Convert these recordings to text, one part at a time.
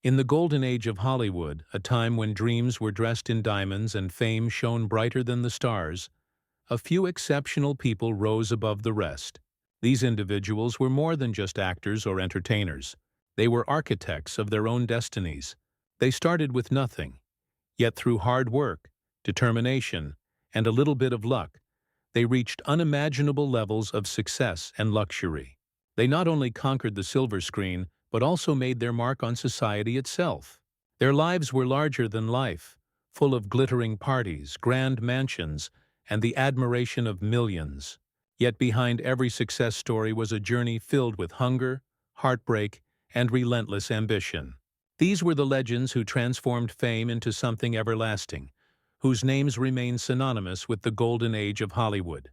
In the golden age of Hollywood, a time when dreams were dressed in diamonds and fame shone brighter than the stars, a few exceptional people rose above the rest. These individuals were more than just actors or entertainers. They were architects of their own destinies. They started with nothing, yet through hard work, determination, and a little bit of luck, they reached unimaginable levels of success and luxury. They not only conquered the silver screen, but also made their mark on society itself. Their lives were larger than life, full of glittering parties, grand mansions, and the admiration of millions. Yet behind every success story was a journey filled with hunger, heartbreak, and relentless ambition. These were the legends who transformed fame into something everlasting, whose names remain synonymous with the golden age of Hollywood.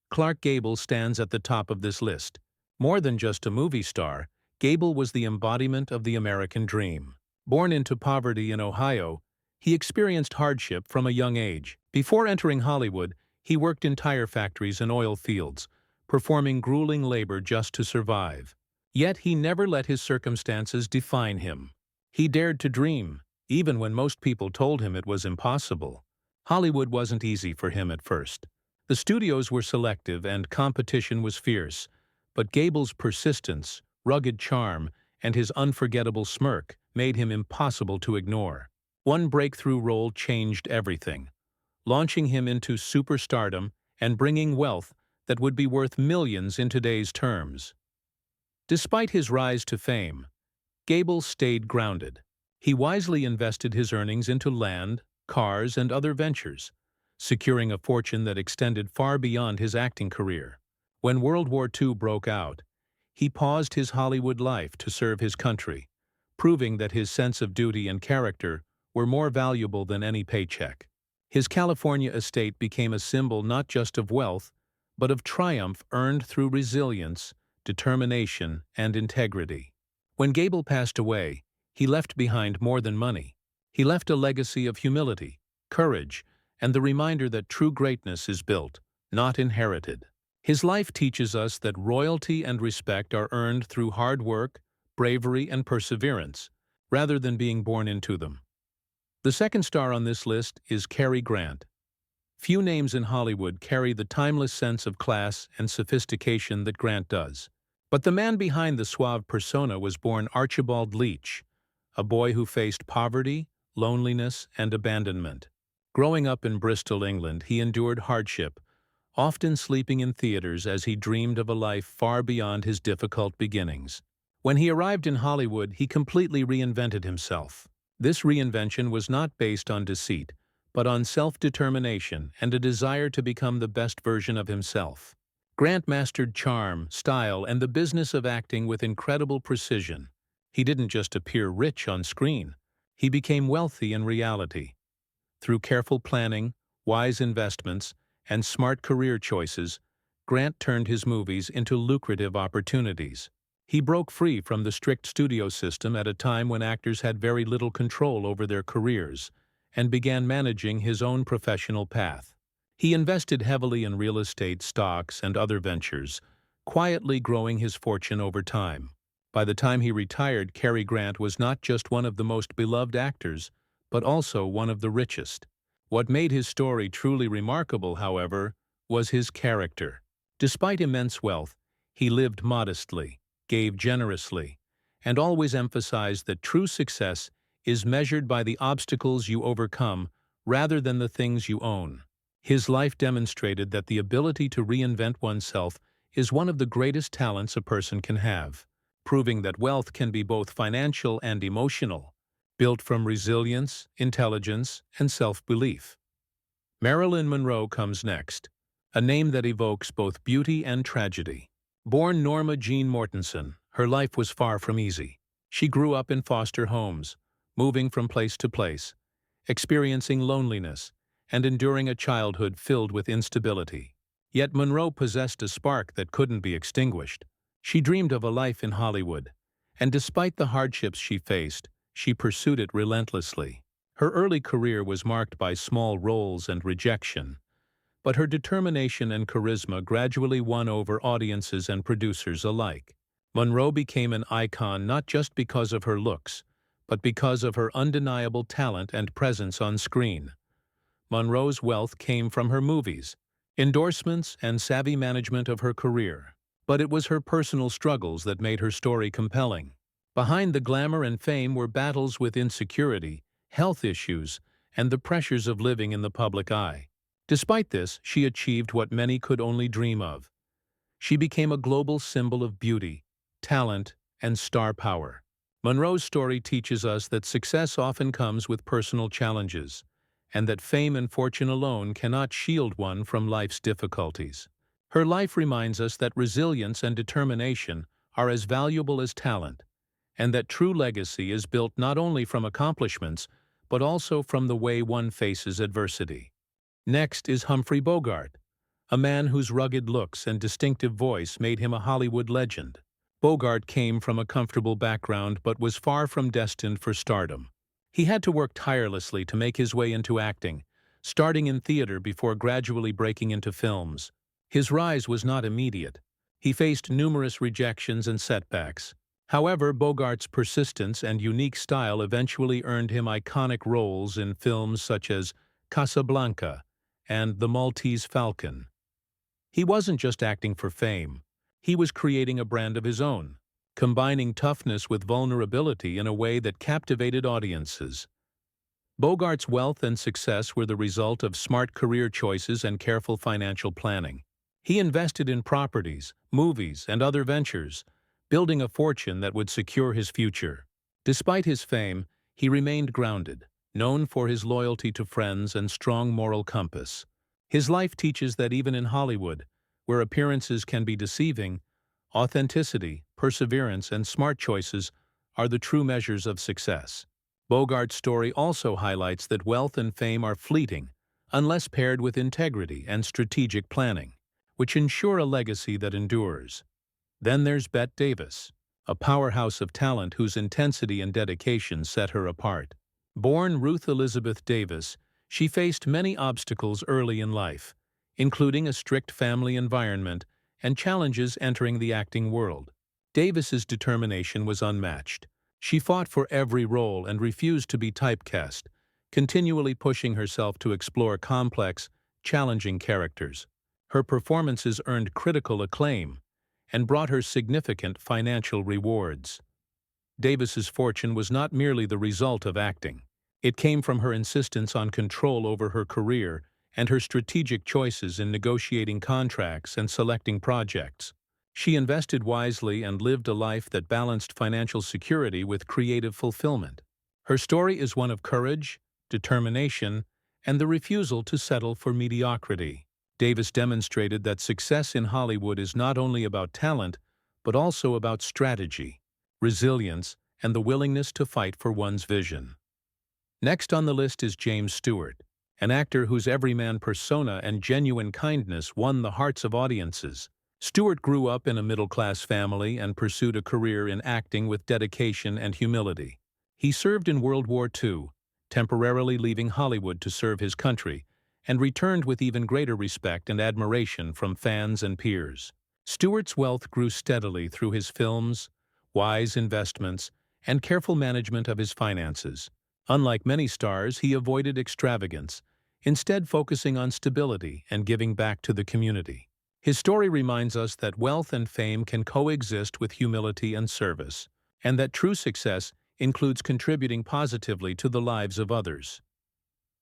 Clark Gable stands at the top of this list. More than just a movie star, Gable was the embodiment of the American dream. Born into poverty in Ohio, he experienced hardship from a young age. Before entering Hollywood, he worked in tire factories and oil fields, performing grueling labor just to survive. Yet he never let his circumstances define him. He dared to dream, even when most people told him it was impossible. Hollywood wasn't easy for him at first. The studios were selective and competition was fierce, but Gable's persistence, rugged charm, and his unforgettable smirk made him impossible to ignore. One breakthrough role changed everything, launching him into superstardom and bringing wealth that would be worth millions in today's terms. Despite his rise to fame, Gable stayed grounded. He wisely invested his earnings into land, cars, and other ventures, securing a fortune that extended far beyond his acting career. When World War II broke out, he paused his Hollywood life to serve his country, proving that his sense of duty and character were more valuable than any paycheck. His California estate became a symbol not just of wealth, but of triumph earned through resilience, determination, and integrity. When Gable passed away, he left behind more than money. He left a legacy of humility, courage, and the reminder that true greatness is built, not inherited. His life teaches us that royalty and respect are earned through hard work, bravery, and perseverance, rather than being born into them. The second star on this list is Cary Grant. Few names in Hollywood carry the timeless sense of class and sophistication that Grant does. But the man behind the suave persona was born Archibald Leach, a boy who faced poverty, loneliness, and abandonment. Growing up in Bristol, England, he endured hardship, often sleeping in theaters as he dreamed of a life far beyond his difficult beginnings. When he arrived in Hollywood, he completely reinvented himself. This reinvention was not based on deceit, but on self-determination and a desire to become the best version of himself. Grant mastered charm, style, and the business of acting with incredible precision. He didn't just appear rich on screen, he became wealthy in reality. Through careful planning, wise investments, and smart career choices, Grant turned his movies into lucrative opportunities. He broke free from the strict studio system at a time when actors had very little control over their careers, and began managing his own professional path. He invested heavily in real estate, stocks, and other ventures, quietly growing his fortune over time. By the time he retired, Cary Grant was not just one of the most beloved actors, but also one of the richest. What made his story truly remarkable, however, was his character. Despite immense wealth, he lived modestly, gave generously, and always emphasized that true success is measured by the obstacles you overcome rather than the things you own. His life demonstrated that the ability to reinvent oneself is one of the greatest talents a person can have, proving that wealth can be both financial and emotional, built from resilience, intelligence, and self-belief. Marilyn Monroe comes next, a name that evokes both beauty and tragedy. Born Norma Jean Mortensen, her life was far from easy. She grew up in foster homes, moving from place to place, experiencing loneliness, and enduring a childhood filled with instability. Yet Monroe possessed a spark that couldn't be extinguished. She dreamed of a life in Hollywood, and despite the hardships she faced, she pursued it relentlessly. Her early career was marked by small roles and rejection, but her determination and charisma gradually won over audiences and producers alike. Monroe became an icon not just because of her looks, but because of her undeniable talent and presence on screen. Monroe's wealth came from her movies, endorsements, and savvy management of her career. But it was her personal struggles that made her story compelling. Behind the glamour and fame were battles with insecurity, health issues, and the pressures of living in the public eye. Despite this, she achieved what many could only dream of. She became a global symbol of beauty, talent, and star power. Monroe's story teaches us that success often comes with personal challenges, and that fame and fortune alone cannot shield one from life's difficulties. Her life reminds us that resilience and determination are as valuable as talent, and that true legacy is built not only from accomplishments, but also from the way one faces adversity. Next is Humphrey Bogart, a man whose rugged looks and distinctive voice made him a Hollywood legend. Bogart came from a comfortable background but was far from destined for stardom. He had to work tirelessly to make his way into acting, starting in theater before gradually breaking into films. His rise was not immediate. He faced numerous rejections and setbacks. However, Bogart's persistence and unique style eventually earned him iconic roles in films such as Casablanca and The Maltese Falcon. He wasn't just acting for fame. He was creating a brand of his own, combining toughness with vulnerability in a way that captivated audiences. Bogart's wealth and success were the result of smart career choices and careful financial planning. He invested in properties, movies, and other ventures, building a fortune that would secure his future. Despite his fame, he remained grounded, known for his loyalty to friends and strong moral compass. His life teaches that even in Hollywood, where appearances can be deceiving, authenticity, perseverance, and smart choices are the true measures of success. Bogart's story also highlights that wealth and fame are fleeting, unless paired with integrity and strategic planning, which ensure a legacy that endures. Then there's Bette Davis, a powerhouse of talent whose intensity and dedication set her apart. Born Ruth Elizabeth Davis, she faced many obstacles early in life, including a strict family environment and challenges entering the acting world. Davis's determination was unmatched. She fought for every role and refused to be typecast, continually pushing herself to explore complex, challenging characters. Her performances earned critical acclaim and brought her significant financial rewards. Davis's fortune was not merely the result of acting. It came from her insistence on control over her career and her strategic choices in negotiating contracts and selecting projects. She invested wisely and lived a life that balanced financial security with creative fulfillment. Her story is one of courage, determination, and the refusal to settle for mediocrity. Davis demonstrated that success in Hollywood is not only about talent, but also about strategy, resilience, and the willingness to fight for one's vision. Next on the list is James Stewart, an actor whose everyman persona and genuine kindness won the hearts of audiences. Stewart grew up in a middle-class family and pursued a career in acting with dedication and humility. He served in World War II, temporarily leaving Hollywood to serve his country, and returned with even greater respect and admiration from fans and peers. Stewart's wealth grew steadily through his films, wise investments, and careful management of his finances. Unlike many stars, he avoided extravagance, instead focusing on stability and giving back to the community. His story reminds us that wealth and fame can coexist with humility and service, and that true success includes contributing positively to the lives of others.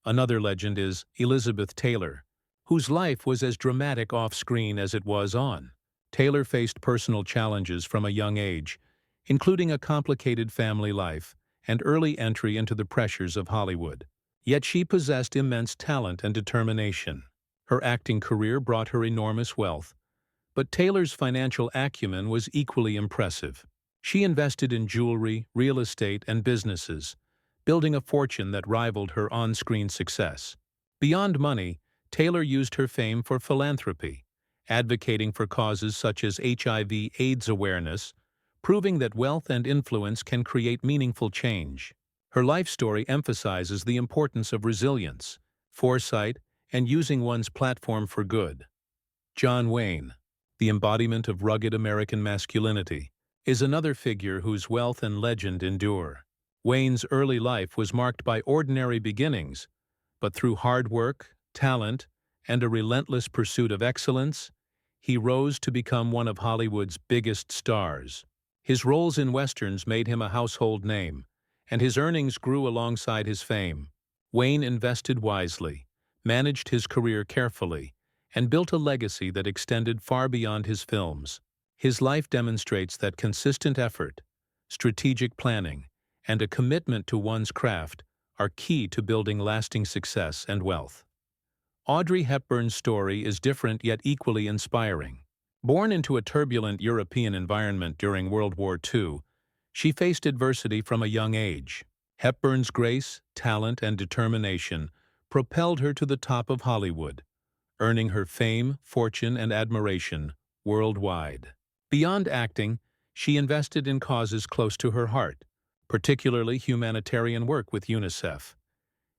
Another legend is Elizabeth Taylor, whose life was as dramatic off-screen as it was on. Taylor faced personal challenges from a young age, including a complicated family life and early entry into the pressures of Hollywood. Yet she possessed immense talent and determination. Her acting career brought her enormous wealth, but Taylor's financial acumen was equally impressive. She invested in jewelry, real estate, and businesses, building a fortune that rivaled her on-screen success. Beyond money, Taylor used her fame for philanthropy, advocating for causes such as HIV/AIDS awareness, proving that wealth and influence can create meaningful change. Her life story emphasizes the importance of resilience, foresight, and using one's platform for good. John Wayne, the embodiment of rugged American masculinity, is another figure whose wealth and legend endure. Wayne's early life was marked by ordinary beginnings, but through hard work, talent, and a relentless pursuit of excellence, he rose to become one of Hollywood's biggest stars. His roles in westerns made him a household name, and his earnings grew alongside his fame. Wayne invested wisely, managed his career carefully, and built a legacy that extended far beyond his films. His life demonstrates that consistent effort, strategic planning, and a commitment to one's craft are key to building lasting success and wealth. Audrey Hepburn's story is different yet equally inspiring. Born into a turbulent European environment during World War II, she faced adversity from a young age. Hepburn's grace, talent, and determination propelled her to the top of Hollywood, earning her fame, fortune, and admiration worldwide. Beyond acting, she invested in causes close to her heart, particularly humanitarian work with UNICEF.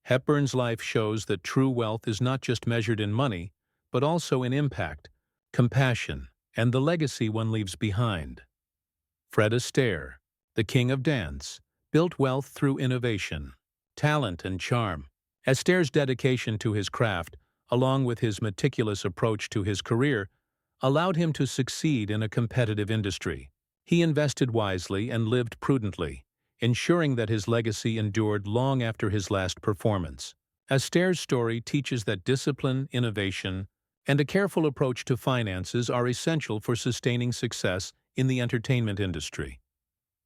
Hepburn's life shows that true wealth is not just measured in money, but also in impact, compassion, and the legacy one leaves behind. Fred Astaire, the king of dance, built wealth through innovation, talent, and charm. Astaire's dedication to his craft, along with his meticulous approach to his career, allowed him to succeed in a competitive industry. He invested wisely and lived prudently, ensuring that his legacy endured long after his last performance. Astaire's story teaches that discipline, innovation, and a careful approach to finances are essential for sustaining success in the entertainment industry.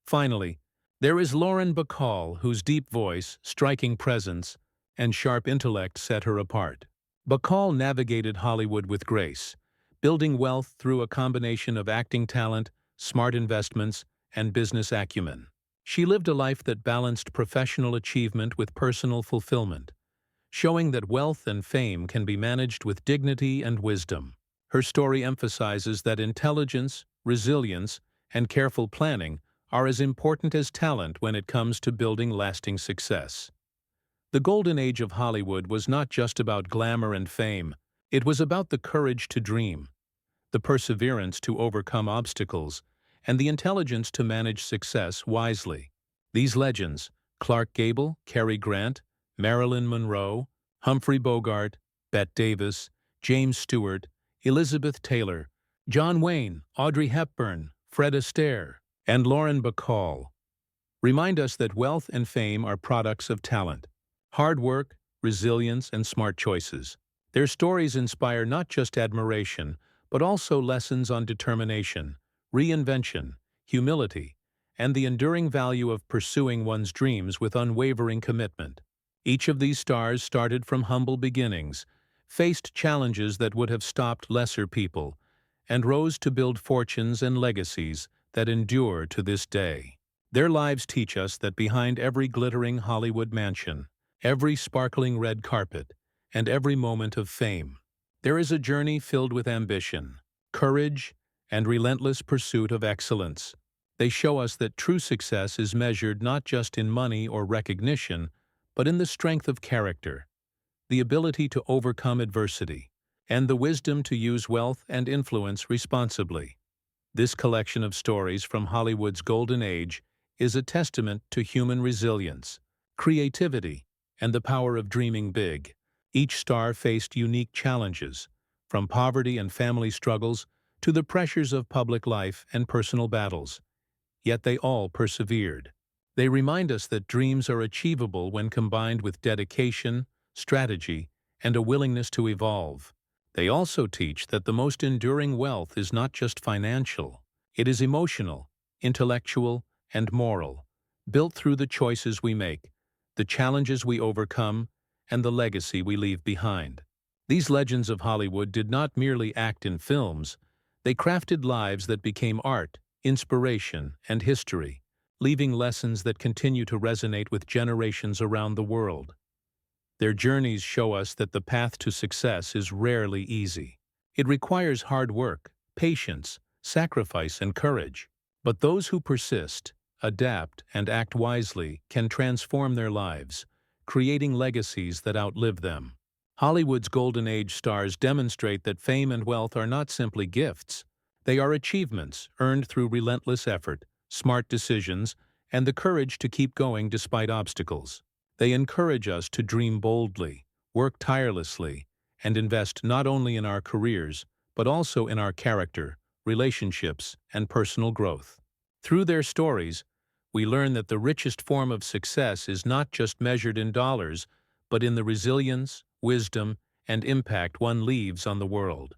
Finally, there is Lauren Bacall, whose deep voice, striking presence, and sharp intellect set her apart. Bacall navigated Hollywood with grace, building wealth through a combination of acting talent, smart investments, and business acumen. She lived a life that balanced professional achievement with personal fulfillment, showing that wealth and fame can be managed with dignity and wisdom. Her story emphasizes that intelligence, resilience, and careful planning are as important as talent when it comes to building lasting success. The golden age of Hollywood was not just about glamour and fame, it was about the courage to dream, the perseverance to overcome obstacles, and the intelligence to manage success wisely. These legends, Clark Gable, Cary Grant, Marilyn Monroe, Humphrey Bogart, Bette Davis, James Stewart, Elizabeth Taylor, John Wayne, Audrey Hepburn, Fred Astaire, and Lauren Bacall, remind us that wealth and fame are products of talent, hard work, resilience, and smart choices. Their stories inspire not just admiration, but also lessons on determination, reinvention, humility, and the enduring value of pursuing one's dreams with unwavering commitment. Each of these stars started from humble beginnings, faced challenges that would have stopped lesser people, and rose to build fortunes and legacies that endure to this day. Their lives teach us that behind every glittering Hollywood mansion, every sparkling red carpet, and every moment of fame, there is a journey filled with ambition, courage, and relentless pursuit of excellence. They show us that true success is measured not just in money or recognition, but in the strength of character, the ability to overcome adversity, and the wisdom to use wealth and influence responsibly. This collection of stories from Hollywood's golden age is a testament to human resilience, creativity, and the power of dreaming big. Each star faced unique challenges, from poverty and family struggles to the pressures of public life and personal battles. Yet they all persevered. They remind us that dreams are achievable when combined with dedication, strategy, and a willingness to evolve. They also teach that the most enduring wealth is not just financial. It is emotional, intellectual, and moral, built through the choices we make, the challenges we overcome, and the legacy we leave behind. These legends of Hollywood did not merely act in films, they crafted lives that became art, inspiration, and history, leaving lessons that continue to resonate with generations around the world. Their journeys show us that the path to success is rarely easy. It requires hard work, patience, sacrifice, and courage. But those who persist, adapt, and act wisely can transform their lives, creating legacies that outlive them. Hollywood's golden age stars demonstrate that fame and wealth are not simply gifts. They are achievements earned through relentless effort, smart decisions, and the courage to keep going despite obstacles. They encourage us to dream boldly, work tirelessly, and invest not only in our careers, but also in our character, relationships, and personal growth. Through their stories, we learn that the richest form of success is not just measured in dollars, but in the resilience, wisdom, and impact one leaves on the world.